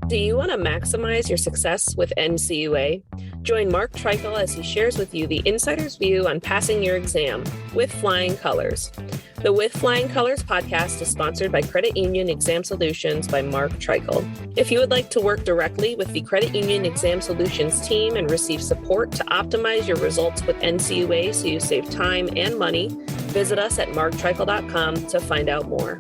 Do you want to maximize your success with NCUA? Join Mark Treichel as he shares with you the insider's view on passing your exam with flying colors. The With Flying Colors podcast is sponsored by Credit Union Exam Solutions by Mark Treichel. If you would like to work directly with the Credit Union Exam Solutions team and receive support to optimize your results with NCUA so you save time and money, visit us at marktreichel.com to find out more.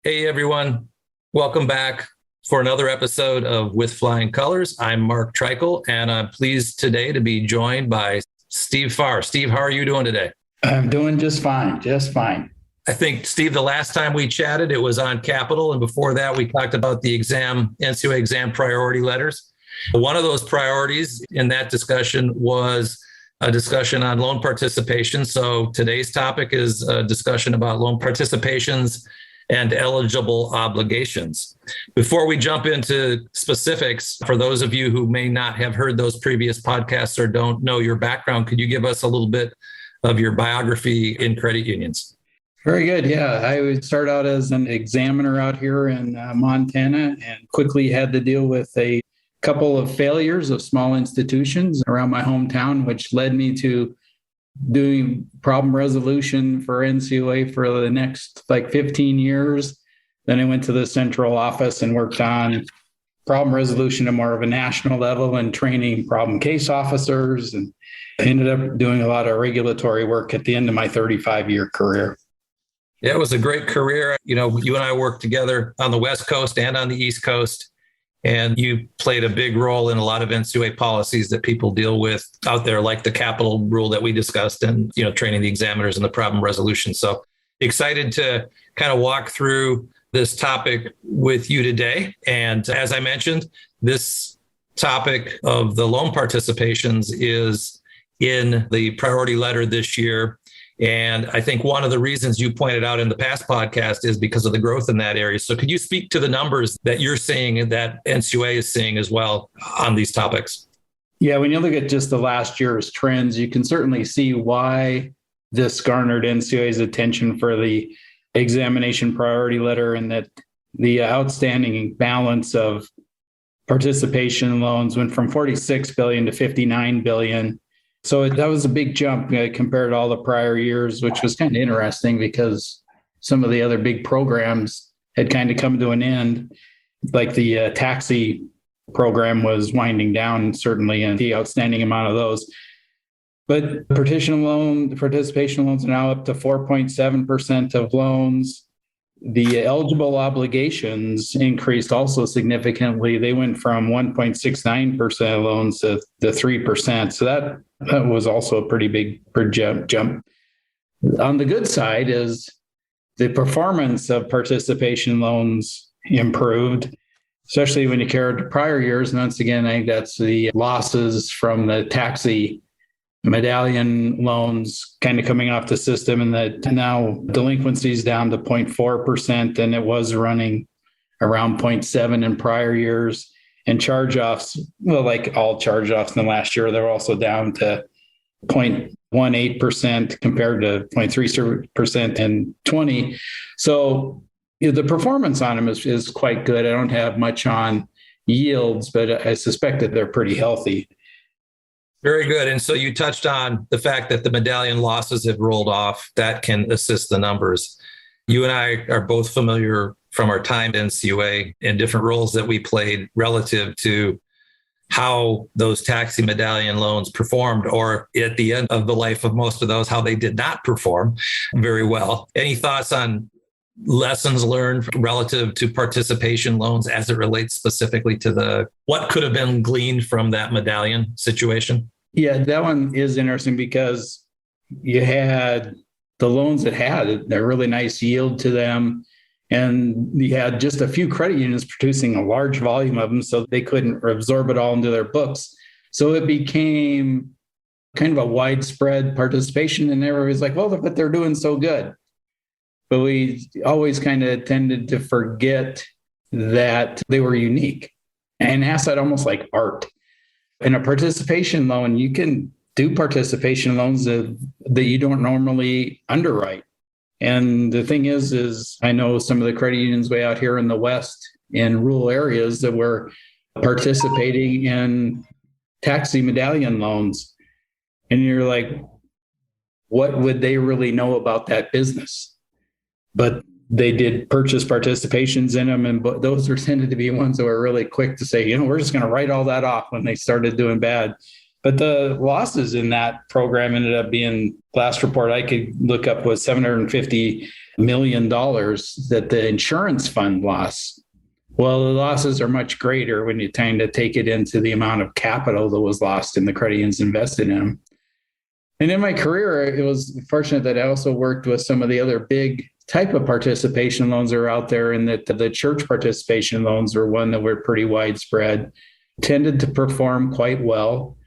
Hey everyone, welcome back for another episode of With Flying Colors. I'm Mark Treichel, and I'm pleased today to be joined by Steve Farrar. Steve, how are you doing today? I'm doing just fine. I think, Steve, the last time we chatted, it was on Capital, and before that, we talked about the NCUA exam priority letters. One of those priorities in that discussion was a discussion on loan participation. So today's topic is a discussion about loan participations and eligible obligations. Before we jump into specifics, for those of you who may not have heard those previous podcasts or don't know your background, could you give us a little bit of your biography in credit unions? Very good. Yeah, I would start out as an examiner out here in Montana and quickly had to deal with a couple of failures of small institutions around my hometown, which led me to doing problem resolution for NCUA for the next 15 years. Then I went to the central office and worked on problem resolution at more of a national level and training problem case officers, and ended up doing a lot of regulatory work at the end of my 35-year career. Yeah, it was a great career. You know, you and I worked together on the West Coast and on the East Coast. And you played a big role in a lot of NCUA policies that people deal with out there, like the capital rule that we discussed and, training the examiners and the problem resolution. So excited to kind of walk through this topic with you today. And as I mentioned, this topic of the loan participations is in the priority letter this year. And I think one of the reasons you pointed out in the past podcast is because of the growth in that area. So could you speak to the numbers that you're seeing and that NCUA is seeing as well on these topics? Yeah, when you look at just the last year's trends, you can certainly see why this garnered NCUA's attention for the examination priority letter, and that the outstanding balance of participation loans went from $46 billion to $59 billion. So that was a big jump compared to all the prior years, which was kind of interesting because some of the other big programs had kind of come to an end, like the taxi program was winding down, certainly, and the outstanding amount of those. But participation loans are now up to 4.7% of loans. The eligible obligations increased also significantly. They went from 1.69% of loans to 3%. So that was also a pretty big jump. On the good side is the performance of participation loans improved, especially when you compare to prior years. And once again, I think that's the losses from the taxi medallion loans kind of coming off the system, and that now delinquency is down to 0.4%, and it was running around 0.7 in prior years. And charge-offs, well, like all charge-offs in the last year, they're also down to 0.18% compared to 0.3% in 20. So the performance on them is quite good. I don't have much on yields, but I suspect that they're pretty healthy. Very good. And so you touched on the fact that the medallion losses have rolled off. That can assist the numbers. You and I are both familiar from our time at NCUA in different roles that we played relative to how those taxi medallion loans performed, or at the end of the life of most of those, how they did not perform very well. Any thoughts on lessons learned relative to participation loans as it relates specifically to what could have been gleaned from that medallion situation? Yeah, that one is interesting because you had the loans that had a really nice yield to them, and you had just a few credit unions producing a large volume of them, so they couldn't absorb it all into their books. So it became kind of a widespread participation, and everybody's like, well, but they're doing so good. But we always kind of tended to forget that they were unique and asset almost like art. In a participation loan, you can do participation loans that you don't normally underwrite. And the thing is I know some of the credit unions way out here in the West in rural areas that were participating in taxi medallion loans. And you're like, what would they really know about that business? But they did purchase participations in them. And those were tended to be ones that were really quick to say, we're just going to write all that off when they started doing bad. But the losses in that program ended up being, last report I could look up was $750 million that the insurance fund lost. Well, the losses are much greater when you tend to take it into the amount of capital that was lost in the credit unions invested in them. And in my career, it was fortunate that I also worked with some of the other big type of participation loans that are out there, and that the church participation loans were one that were pretty widespread, tended to perform quite well.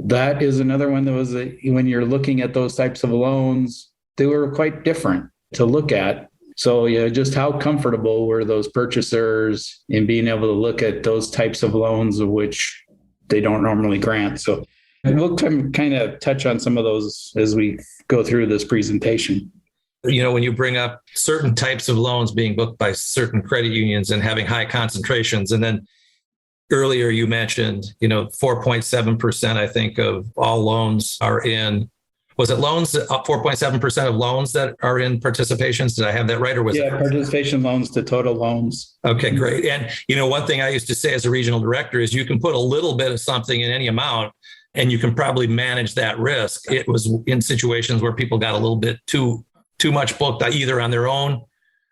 That is another one that was, when you're looking at those types of loans, they were quite different to look at. So, just how comfortable were those purchasers in being able to look at those types of loans of which they don't normally grant. So we'll kind of touch on some of those as we go through this presentation. When you bring up certain types of loans being booked by certain credit unions and having high concentrations, and then earlier you mentioned, 4.7%, I think, of all loans are in, was it loans, 4.7% of loans that are in participations? Did I have that right? Or was it? Participation loans to total loans. Okay, great. And, one thing I used to say as a regional director is you can put a little bit of something in any amount and you can probably manage that risk. It was in situations where people got a little bit too much booked either on their own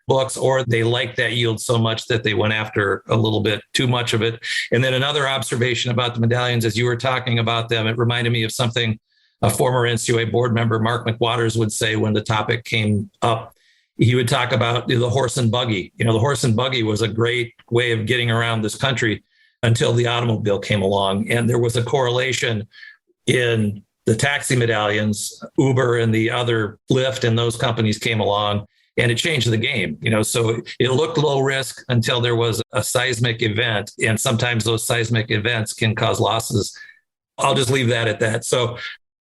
books, or they liked that yield so much that they went after a little bit too much of it. And then another observation about the medallions, as you were talking about them, it reminded me of something a former NCUA board member, Mark McWaters, would say when the topic came up. He would talk about the horse and buggy. The horse and buggy was a great way of getting around this country until the automobile came along. And there was a correlation in the taxi medallions. Uber and the other Lyft and those companies came along, and it changed the game. So it looked low risk until there was a seismic event, and sometimes those seismic events can cause losses. I'll just leave that at that. So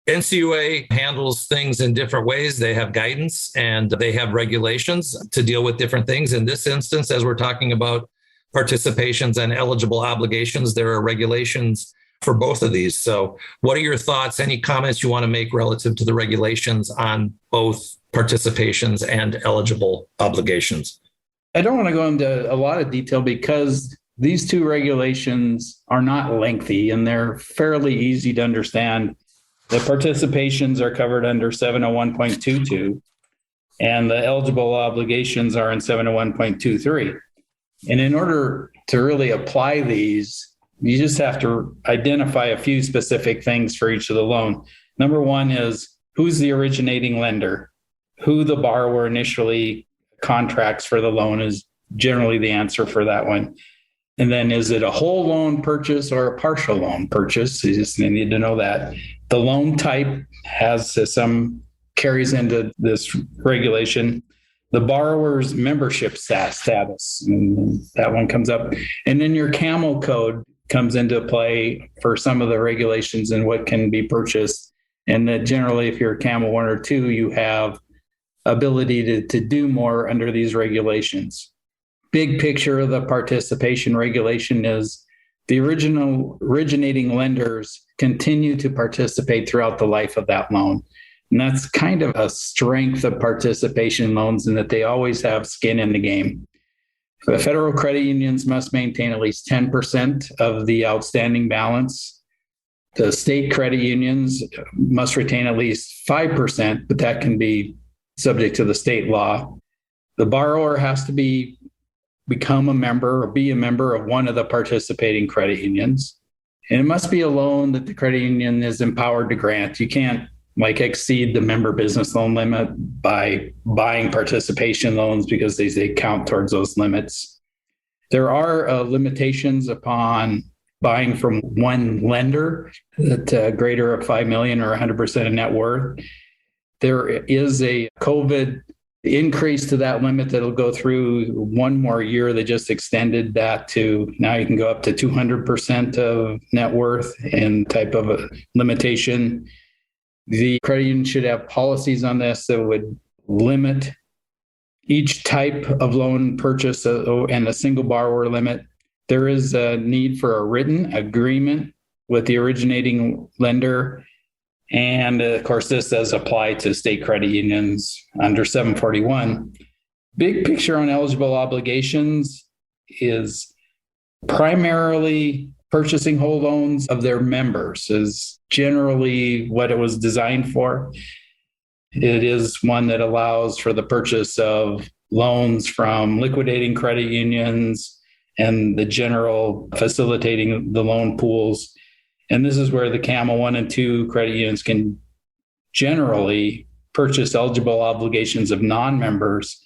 NCUA handles things in different ways. They have guidance and they have regulations to deal with different things. In this instance, as we're talking about participations and eligible obligations, there are regulations for both of these. So what are your thoughts? Any comments you want to make relative to the regulations on both participations and eligible obligations? I don't want to go into a lot of detail because these two regulations are not lengthy and they're fairly easy to understand. The participations are covered under 701.22 and the eligible obligations are in 701.23. And in order to really apply these, you just have to identify a few specific things for each of the loan. Number one is who's the originating lender, who the borrower initially contracts for the loan is generally the answer for that one. And then is it a whole loan purchase or a partial loan purchase? You just need to know that. The loan type has carries into this regulation. The borrower's membership status, and that one comes up. And then your CAMEL code comes into play for some of the regulations and what can be purchased. And that generally, if you're a CAMEL 1 or 2, you have ability to do more under these regulations. Big picture of the participation regulation is the originating lenders continue to participate throughout the life of that loan. And that's kind of a strength of participation loans in that they always have skin in the game. The federal credit unions must maintain at least 10% of the outstanding balance. The state credit unions must retain at least 5%, but that can be subject to the state law. The borrower has to become a member or be a member of one of the participating credit unions. And it must be a loan that the credit union is empowered to grant. You can't exceed the member business loan limit by buying participation loans because they count towards those limits. There are limitations upon buying from one lender at greater of $5 million or 100% of net worth. There is a COVID increase to that limit that'll go through one more year. They just extended that to now you can go up to 200% of net worth and type of a limitation. The credit union should have policies on this that would limit each type of loan purchase and a single borrower limit, there is a need for a written agreement with the originating lender. And of course, this does apply to state credit unions under 741. Big picture on eligible obligations is primarily purchasing whole loans of their members is generally what it was designed for. It is one that allows for the purchase of loans from liquidating credit unions and the general facilitating the loan pools. And this is where the CAMA 1 and 2 credit unions can generally purchase eligible obligations of non-members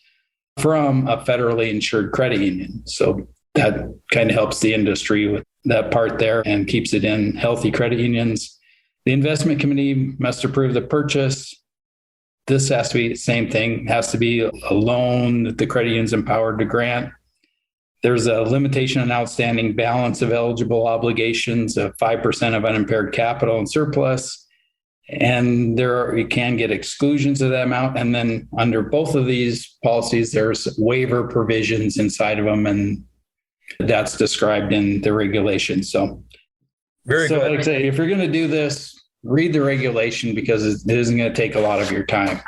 from a federally insured credit union. So that kind of helps the industry with that part there and keeps it in healthy credit unions. The investment committee must approve the purchase. This has to be the same thing, has to be a loan that the credit union is empowered to grant. There's a limitation on outstanding balance of eligible obligations of 5% of unimpaired capital and surplus. And you can get exclusions of that amount. And then under both of these policies, there's waiver provisions inside of them. And that's described in the regulation. So very good. Like I say, if you're going to do this, read the regulation because it isn't going to take a lot of your time.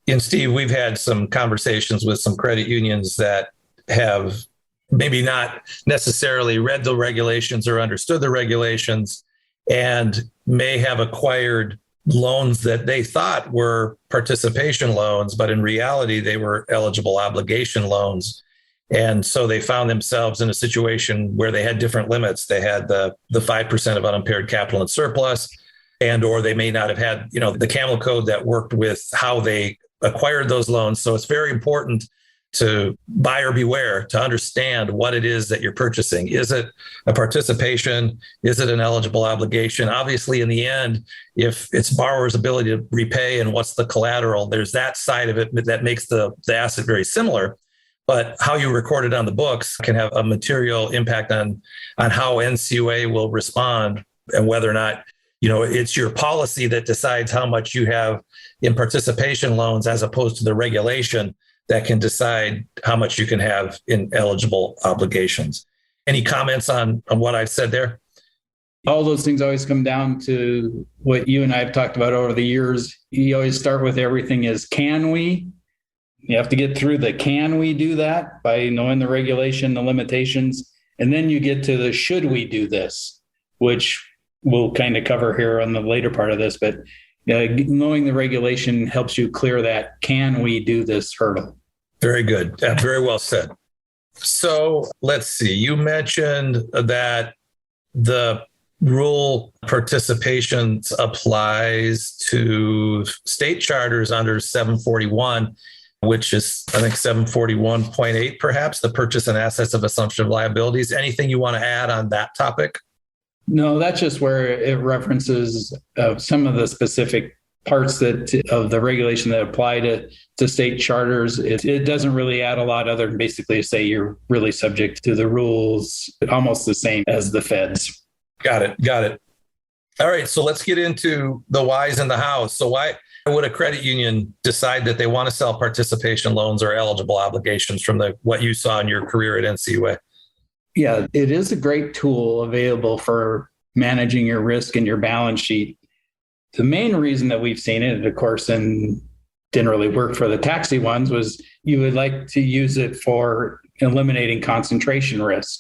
And Steve, we've had some conversations with some credit unions that have maybe not necessarily read the regulations or understood the regulations and may have acquired loans that they thought were participation loans, but in reality, they were eligible obligation loans. And so they found themselves in a situation where they had different limits. They had the 5% of unimpaired capital and surplus, and or they may not have had, the CAMEL code that worked with how they acquired those loans. So it's very important to buyer beware, to understand what it is that you're purchasing. Is it a participation? Is it an eligible obligation? Obviously, in the end, if it's borrower's ability to repay and what's the collateral, there's that side of it that makes the asset very similar. But how you record it on the books can have a material impact on how NCUA will respond and whether or not, it's your policy that decides how much you have in participation loans as opposed to the regulation that can decide how much you can have in eligible obligations. Any comments on what I've said there? All those things always come down to what you and I have talked about over the years. You always start with everything is, can we? You have to get through the can we do that by knowing the regulation, the limitations, and then you get to the should we do this, which we'll kind of cover here on the later part of this. But knowing the regulation helps you clear that can we do this hurdle. Very good. Very well said. So let's see. You mentioned that the rule participation applies to state charters under 741, which is, I think, 741.8, perhaps, the purchase and assets of assumption of liabilities. Anything you want to add on that topic? No, that's just where it references some of the specific parts of the regulation that apply to state charters. It doesn't really add a lot other than basically say you're really subject to the rules, almost the same as the feds. Got it. All right, so let's get into the whys and the hows. So why would a credit union decide that they want to sell participation loans or eligible obligations from what you saw in your career at NCUA? Yeah, it is a great tool available for managing your risk and your balance sheet. The main reason that we've seen it, of course, and didn't really work for the taxi ones, was you would like to use it for eliminating concentration risk.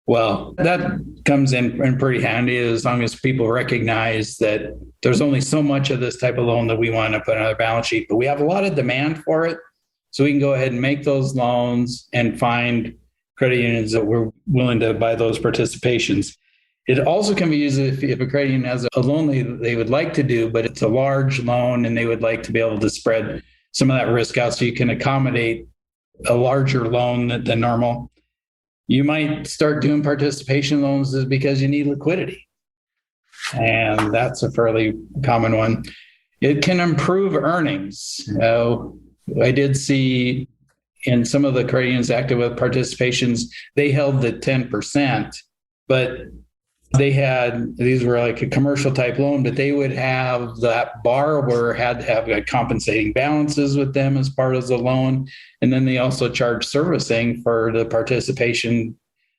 Well, that comes in pretty handy as long as people recognize that there's only so much of this type of loan that we want to put on our balance sheet, but we have a lot of demand for it. So we can go ahead and make those loans and find credit unions that were willing to buy those participations. It also can be used if a credit union has a loan they would like to do, but it's a large loan and they would like to be able to spread some of that risk out so you can accommodate a larger loan than normal. You might start doing participation loans because you need liquidity. And that's a fairly common one. It can improve earnings. I did see in some of the credit unions active with participations, they held the 10%, but These were like a commercial type loan, but they would have that borrower had to have like compensating balances with them as part of the loan. And then they also charge servicing for the participation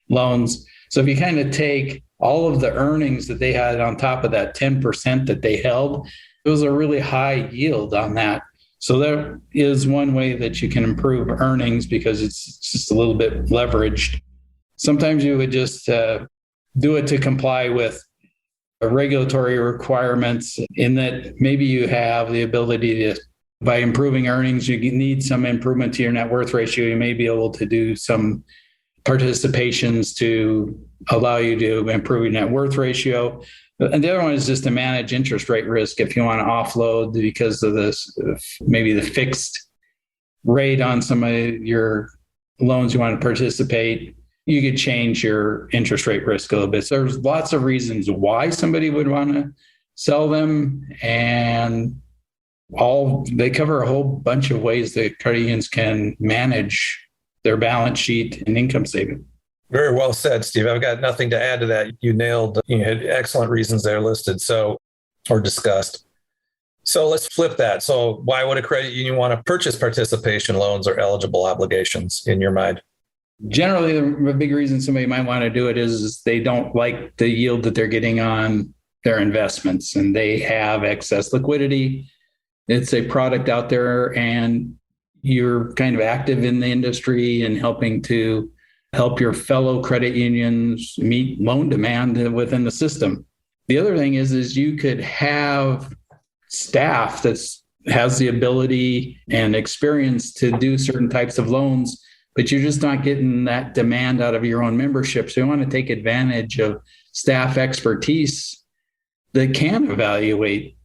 loans. So if you kind of take all of the earnings that they had on top of that 10% that they held, it was a really high yield on that. So that is one way that you can improve earnings because it's just a little bit leveraged. Sometimes you would just do it to comply with regulatory requirements in that maybe you have the ability to, by improving earnings, you need some improvement to your net worth ratio. You may be able to do some participations to allow you to improve your net worth ratio. And the other one is just to manage interest rate risk. If you want to offload because of this, maybe the fixed rate on some of your loans you want to participate, you could change your interest rate risk a little bit. So there's lots of reasons why somebody would want to sell them. And they cover a whole bunch of ways that credit unions can manage their balance sheet and income statement. Very well said, Steve. I've got nothing to add to that. You had excellent reasons there listed, or discussed. So let's flip that. So why would a credit union want to purchase participation loans or eligible obligations in your mind? Generally, the big reason somebody might want to do it is they don't like the yield that they're getting on their investments and they have excess liquidity. It's a product out there and you're kind of active in the industry and helping to help your fellow credit unions meet loan demand within the system. The other thing is you could have staff that has the ability and experience to do certain types of loans, but you're just not getting that demand out of your own membership. So you want to take advantage of staff expertise that can evaluate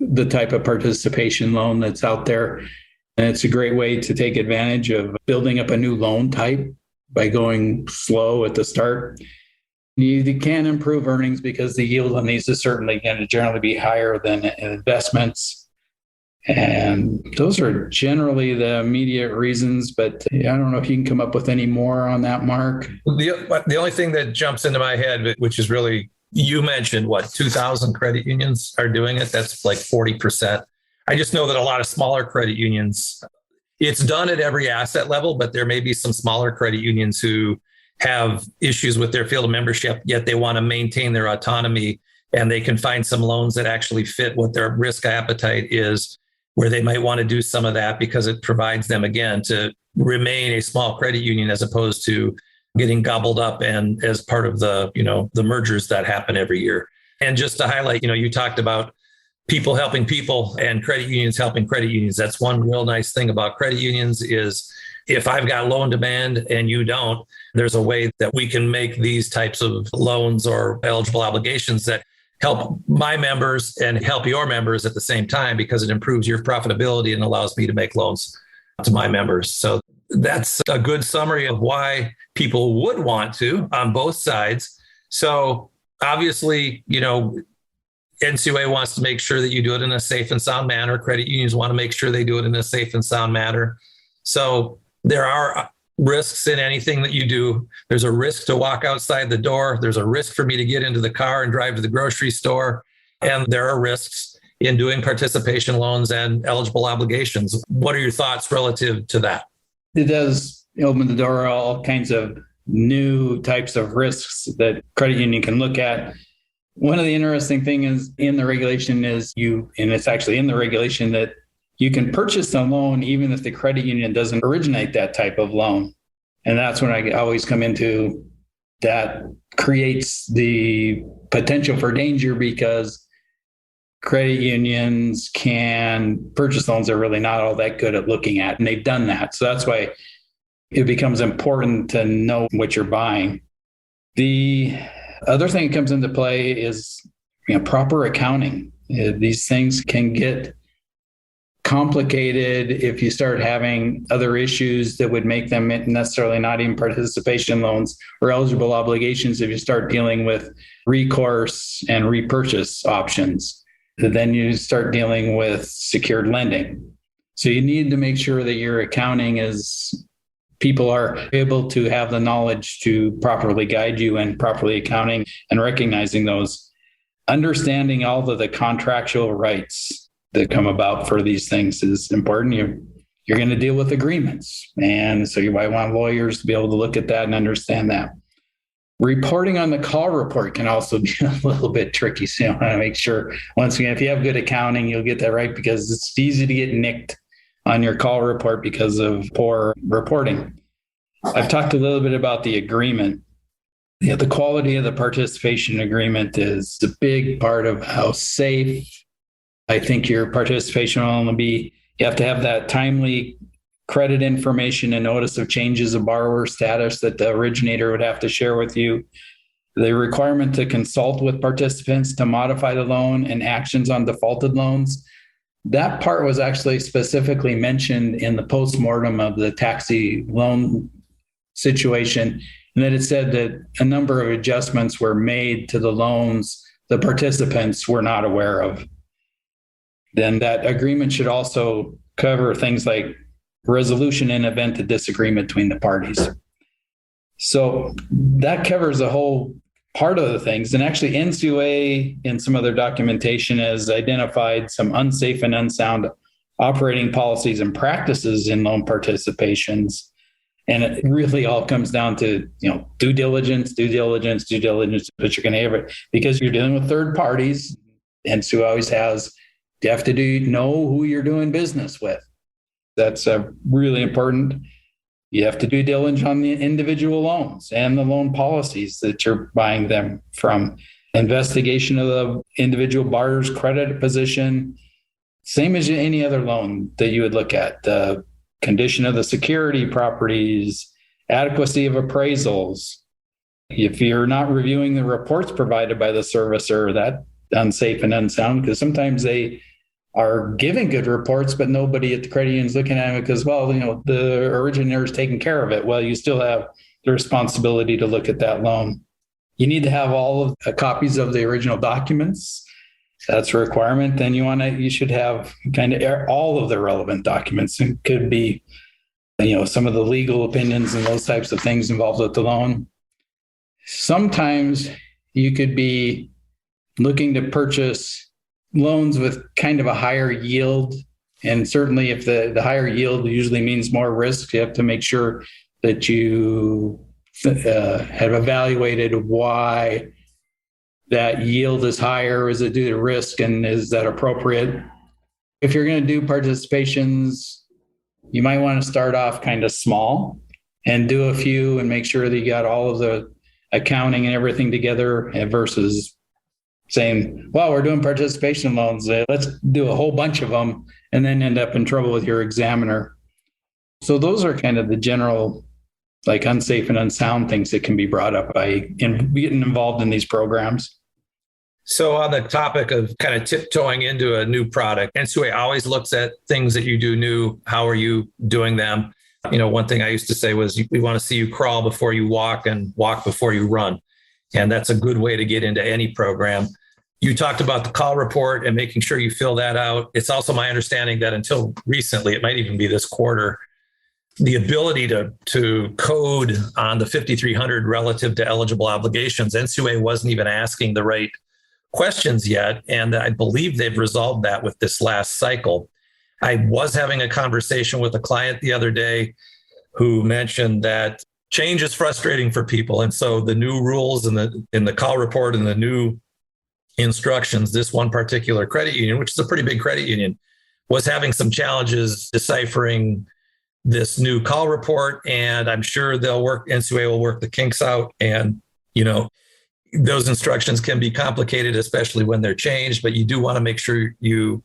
the type of participation loan that's out there. And it's a great way to take advantage of building up a new loan type by going slow at the start. You can improve earnings because the yield on these is certainly going to generally be higher than investments. And those are generally the immediate reasons, but I don't know if you can come up with any more on that, Mark. The only thing that jumps into my head, which is really, you mentioned 2,000 credit unions are doing it. That's like 40%. I just know that a lot of smaller credit unions, it's done at every asset level, but there may be some smaller credit unions who have issues with their field of membership, yet they want to maintain their autonomy and they can find some loans that actually fit what their risk appetite is, where they might want to do some of that because it provides them, again, to remain a small credit union as opposed to getting gobbled up and as part of the mergers that happen every year. And just to highlight, you talked about people helping people and credit unions helping credit unions. That's one real nice thing about credit unions is if I've got loan demand and you don't, there's a way that we can make these types of loans or eligible obligations that help my members and help your members at the same time because it improves your profitability and allows me to make loans to my members. So that's a good summary of why people would want to on both sides. So obviously, NCUA wants to make sure that you do it in a safe and sound manner. Credit unions want to make sure they do it in a safe and sound manner. So there are risks in anything that you do. There's a risk to walk outside the door. There's a risk for me to get into the car and drive to the grocery store. And there are risks in doing participation loans and eligible obligations. What are your thoughts relative to that? It does open the door to all kinds of new types of risks that credit union can look at. One of the interesting things in the regulation is and it's actually in the regulation that you can purchase a loan even if the credit union doesn't originate that type of loan. And that's when I always come into that creates the potential for danger because credit unions can purchase loans they're really not all that good at looking at. And they've done that. So that's why it becomes important to know what you're buying. The other thing that comes into play is proper accounting. These things can get complicated if you start having other issues that would make them necessarily not even participation loans or eligible obligations if you start dealing with recourse and repurchase options. Then you start dealing with secured lending. So you need to make sure that your accounting is people are able to have the knowledge to properly guide you and properly accounting and recognizing those. Understanding all of the contractual rights that come about for these things is important. You're going to deal with agreements. And so you might want lawyers to be able to look at that and understand that. Reporting on the call report can also be a little bit tricky. So you want to make sure, once again, if you have good accounting, you'll get that right, because it's easy to get nicked on your call report because of poor reporting. I've talked a little bit about the agreement. The quality of the participation agreement is a big part of how safe I think your participation will only be. You have to have that timely credit information and notice of changes of borrower status that the originator would have to share with you. The requirement to consult with participants to modify the loan and actions on defaulted loans. That part was actually specifically mentioned in the postmortem of the taxi loan situation, and that it said that a number of adjustments were made to the loans the participants were not aware of. Then that agreement should also cover things like resolution in event of disagreement between the parties. So that covers a whole part of the things. And actually NCUA in some of their documentation has identified some unsafe and unsound operating policies and practices in loan participations. And it really all comes down to, due diligence, but you're going to have it because you're dealing with third parties. NCUA always has, you have to know who you're doing business with. That's really important. You have to do diligence on the individual loans and the loan policies that you're buying them from. Investigation of the individual borrower's credit position, same as any other loan that you would look at. The condition of the security properties, adequacy of appraisals. If you're not reviewing the reports provided by the servicer, that's unsafe and unsound, because sometimes they are giving good reports, but nobody at the credit union is looking at it because, the originator is taking care of it. Well, you still have the responsibility to look at that loan. You need to have all of the copies of the original documents. That's a requirement. Then you should have kind of all of the relevant documents. It could be, some of the legal opinions and those types of things involved with the loan. Sometimes you could be looking to purchase loans with kind of a higher yield. And certainly if the higher yield usually means more risk, you have to make sure that you have evaluated why that yield is higher. Is it due to risk, and is that appropriate? If you're going to do participations, you might want to start off kind of small and do a few and make sure that you got all of the accounting and everything together versus saying, well, we're doing participation loans. Let's do a whole bunch of them and then end up in trouble with your examiner. So those are kind of the general, like, unsafe and unsound things that can be brought up by getting involved in these programs. So on the topic of kind of tiptoeing into a new product, NCUA always looks at things that you do new. How are you doing them? One thing I used to say was, we want to see you crawl before you walk and walk before you run. And that's a good way to get into any program. You talked about the call report and making sure you fill that out. It's also my understanding that until recently, it might even be this quarter, the ability to code on the 5300 relative to eligible obligations, NCUA wasn't even asking the right questions yet. And I believe they've resolved that with this last cycle. I was having a conversation with a client the other day who mentioned that change is frustrating for people. And so the new rules in the call report and the new instructions, this one particular credit union, which is a pretty big credit union, was having some challenges deciphering this new call report. And I'm sure NCUA will work the kinks out. And, those instructions can be complicated, especially when they're changed, but you do want to make sure you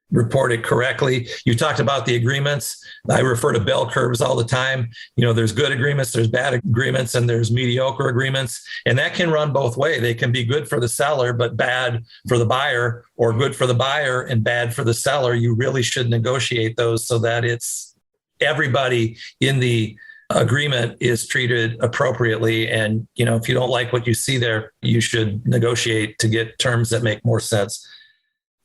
report it correctly. You talked about the agreements. I refer to bell curves all the time. There's good agreements, there's bad agreements, and there's mediocre agreements. And that can run both ways. They can be good for the seller, but bad for the buyer, or good for the buyer and bad for the seller. You really should negotiate those so that it's everybody in the agreement is treated appropriately. And, if you don't like what you see there, you should negotiate to get terms that make more sense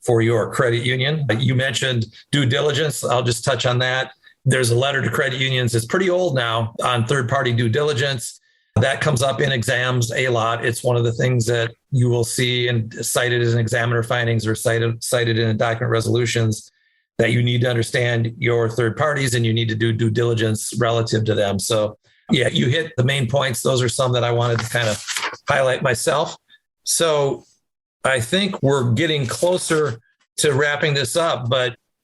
for your credit union. You mentioned due diligence. I'll just touch on that. There's a letter to credit unions. It's pretty old now on third-party due diligence. That comes up in exams a lot. It's one of the things that you will see and cited as an examiner findings or cited in document resolutions, that you need to understand your third parties and you need to do due diligence relative to them. So yeah, you hit the main points. Those are some that I wanted to kind of highlight myself. So I think we're getting closer to wrapping this up.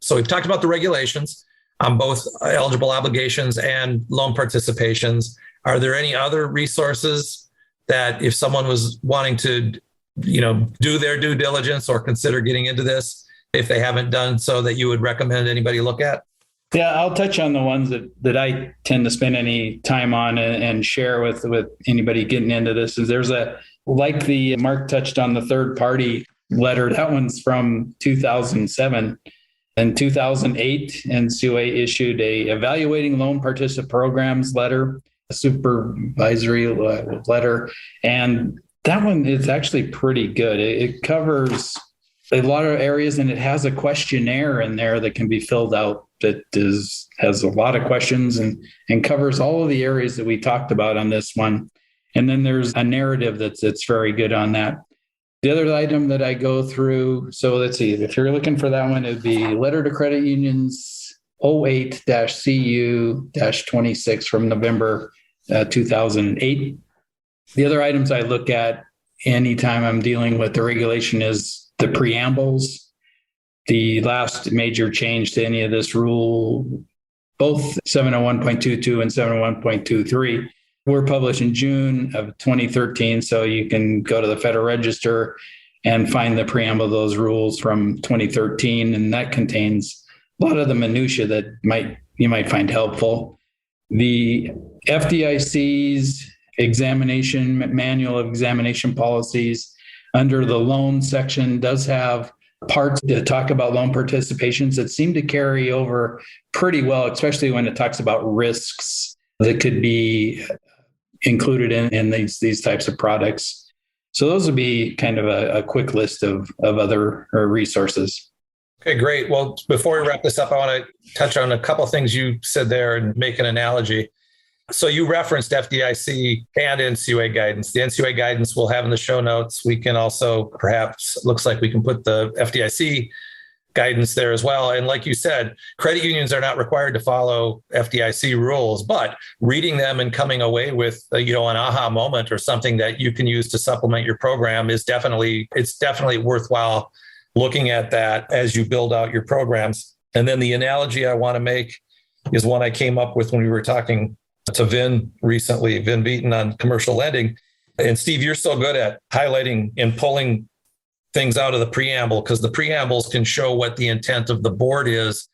So we've talked about the regulations on both eligible obligations and loan participations. Are there any other resources that if someone was wanting to, do their due diligence or consider getting into this, if they haven't done so, that you would recommend anybody look at? Yeah, I'll touch on the ones that I tend to spend any time on and share with anybody getting into this. Is there's like the Mark touched on the third party letter. That one's from 2007. In 2008, NCUA issued a evaluating loan participant programs letter, a supervisory letter. And that one is actually pretty good. It covers a lot of areas, and it has a questionnaire in there that can be filled out that has a lot of questions and covers all of the areas that we talked about on this one. And then there's a narrative that's very good on that. The other item that I go through, so let's see, if you're looking for that one, it'd be Letter to Credit Unions 08-CU-26 from November 2008. The other items I look at anytime I'm dealing with the regulation is the preambles. The last major change to any of this rule, both 701.22 and 701.23, were published in June of 2013. So you can go to the Federal Register and find the preamble of those rules from 2013. And that contains a lot of the minutia that you might find helpful. The FDIC's manual of examination policies under the loan section does have parts that talk about loan participations that seem to carry over pretty well, especially when it talks about risks that could be included in these types of products. So those would be kind of a quick list of other resources. Okay, great. Well, before we wrap this up, I want to touch on a couple of things you said there and make an analogy. So you referenced FDIC and NCUA guidance. The NCUA guidance we'll have in the show notes. We can also looks like we can put the FDIC guidance there as well. And like you said, credit unions are not required to follow FDIC rules, but reading them and coming away with an aha moment or something that you can use to supplement your program is definitely worthwhile looking at that as you build out your programs. And then the analogy I want to make is one I came up with when we were talking to Vin recently, Vin Beaton, on commercial lending. And Steve, you're so good at highlighting and pulling things out of the preamble, because the preambles can show what the intent of the board is.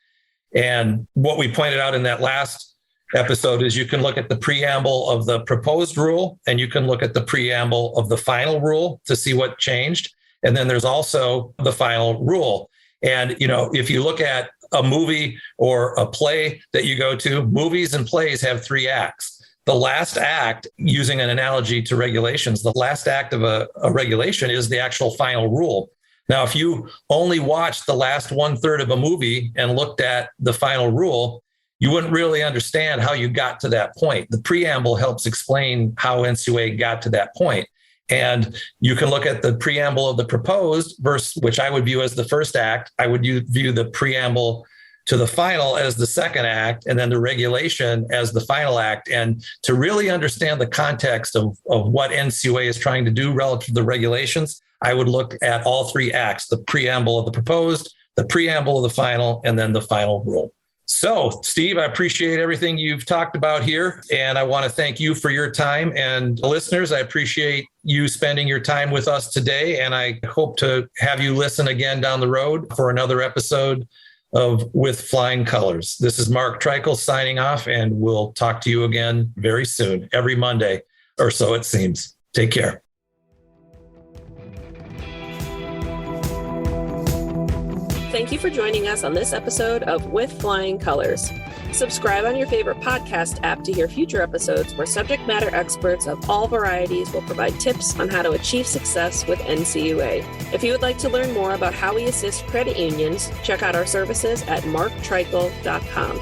And what we pointed out in that last episode is you can look at the preamble of the proposed rule and you can look at the preamble of the final rule to see what changed. And then there's also the final rule. And, if you look at a movie or a play that you go to, movies and plays have 3 acts. The last act, using an analogy to regulations, the last act of a regulation is the actual final rule. Now, if you only watched the last 1/3 of a movie and looked at the final rule, you wouldn't really understand how you got to that point. The preamble helps explain how NCUA got to that point. And you can look at the preamble of the proposed verse, which I would view as the first act. I would view the preamble to the final as the second act, and then the regulation as the final act. And to really understand the context of what NCUA is trying to do relative to the regulations, I would look at all 3 acts: the preamble of the proposed, the preamble of the final, and then the final rule. So, Steve, I appreciate everything you've talked about here, and I want to thank you for your time. And listeners, I appreciate you spending your time with us today, and I hope to have you listen again down the road for another episode of With Flying Colors. This is Mark Treichel signing off, and we'll talk to you again very soon, every Monday, or so it seems. Take care. Thank you for joining us on this episode of With Flying Colors. Subscribe on your favorite podcast app to hear future episodes where subject matter experts of all varieties will provide tips on how to achieve success with NCUA. If you would like to learn more about how we assist credit unions, check out our services at marktreichel.com.